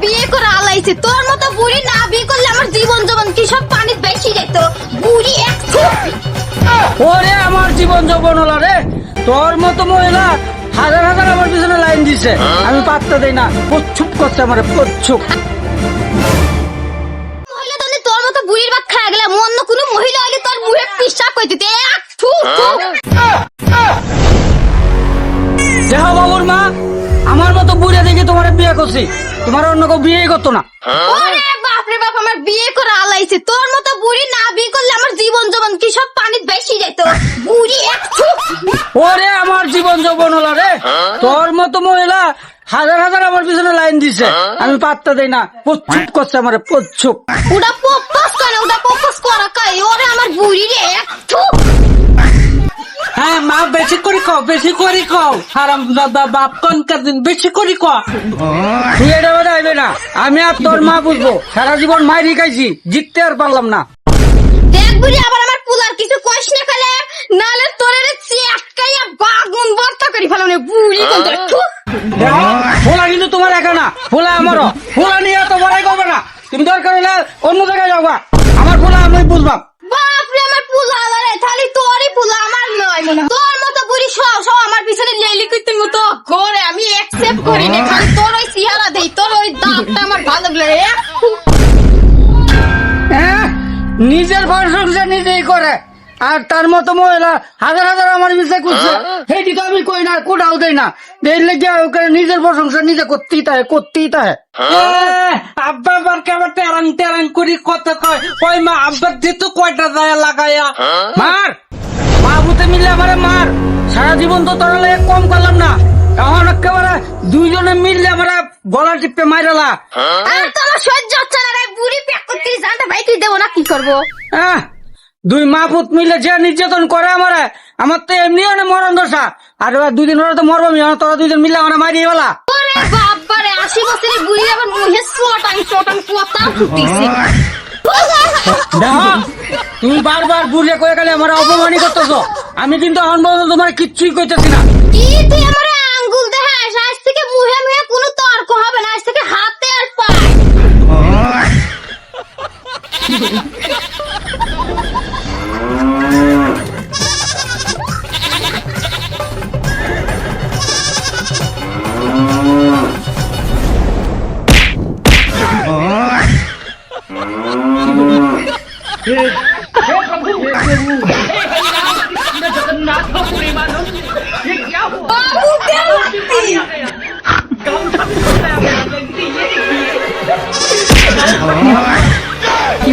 বিয়ে করে আলাইছে, তোর মতো বুড়ি না বিয়ে করলে আমার জীবন জীবন কি সব পানি বেশি যেত। বুড়ি এক ওরে আমার জীবন যৌবন হলো রে, তোর মতো মহিলা হাজার হাজার আমার পিছনে লাইন দিছে, আমি পাত্তা দেই না, প্রচ্ছুপ করছে আমার প্রচ্ছুপ। মহিলা তাহলে তোর মতো বুড়ির ভাত খায় গেলে অন্য কোনো মহিলা হলে তোর মুখে পিশাব করে দিতে এক থু থু। দেখো বাবুর মা, আমার মতো বুড়ে দেখে তোমার বিয়ে করছি, তোমার অন্য কেউ বিয়ে করতো না। ওরে বাপ রে বাপ, আমার বিয়ে করে আলাইছে, তোর মতো বুড়ি না বিয়ে করলে আমার জীবন জীবন কি সব পানি বেশি যেত। বুড়ি এক থু। ওরে আমার জীবন যৌবন হলো রে, তোর মতো মহিলা হাজার হাজার আমার পিছনে লাইন দিছে, আমি পাত্তা দেই না, প্রচ্ছুপ করছে আমার প্রচ্ছুপ। ওটা প্রপোজ করে, ওটা প্রপোজ করা কাই, ওরে আমার বুড়ি রে এক থু। হ্যাঁ মা, বেশি করে কও, বেশি করে কও, হারাম দাদা বাপ কনকার দিন বেশি করে কও। তুই এটা বোঝাইবে না, আমি আর তোর মা বুঝবো, সারা জীবন মাইরি খাইছি, জিততে আর পারলাম না। দেখ বুড়ি, আবার আমার পুলার কিছু কইস না খালে, নালে তোরে রে চেকাইয়া বাগুন বর্তা করি ফেলানে বুড়ি কোন থু। ফোলা কিন্তু তোমার একা না, ফোলা আমারও, ফোলা নিয়ে তো বড়াই করবে না, তুমি দরকার হলে অন্য জায়গায় যাবা, আমার ফোলা আমি বুঝবাম। বাপ রে, আমার পুলা আলারে, তাহলে তোরই পুলা, আমার নয় মনে হয়। তোর মতো বুড়ি সব সব আমার পিছনে লেলি করতে মতো করে আমি অ্যাকসেপ্ট করি না, খালি তোর ওই চেহারা দেই, তোর ওই দাঁতটা আমার ভালো লাগে। নিজের ঘর সংসার নিজেই করে, আর তার মতো মহিলা হাজার হাজার আমার মিশে করছে, সেইটি তো আমি কই না, কোটাও দেই না, এই লেগে নিজের প্রশংসা নিজে করতেই তাহে, করতেই তাহে। আব্বা আবার কেমন টেরাং টেরাং করে কত কয়, ওই মা আব্বার দিত কয়টা যায় লাগাইয়া। মার বাবুতে মিললে আমারে মার, সারা জীবন তো তোর লাগে কম করলাম না, এখন একেবারে দুইজনে মিললে আমরা গলা টিপে মাইরালা। আর তো আমার সহ্য হচ্ছে না রে, বুড়ি প্যাক করতে জানতে ভাই তুই দেবো না, কি করবো? দুই মা পুত মিলে যে নির্যাতন করে আমারে, আমার তো এমনি অনেক মরণ দশা, আর দুদিন ওরা তো মরবো, তোরা দুইজন মিললে আমার মারিয়ে বলা। ওরে বাবা রে, 80 বছরের বুড়ি আবার মুখে চটাং চটাং কথা ফুটিছে। দেখো তুমি বারবার বুড়িয়ে কয়ে গেলে আমার অপমানই করতেছো, আমি কিন্তু এখন পর্যন্ত তোমার কিচ্ছুই কইতেছি না। কি তুই আমার আঙ্গুল দেখাস? আজ থেকে মুখে মুখে কোনো তর্ক হবে না, আজ থেকে হাতে আর পায়ে। বাবু কে লাগতি? কি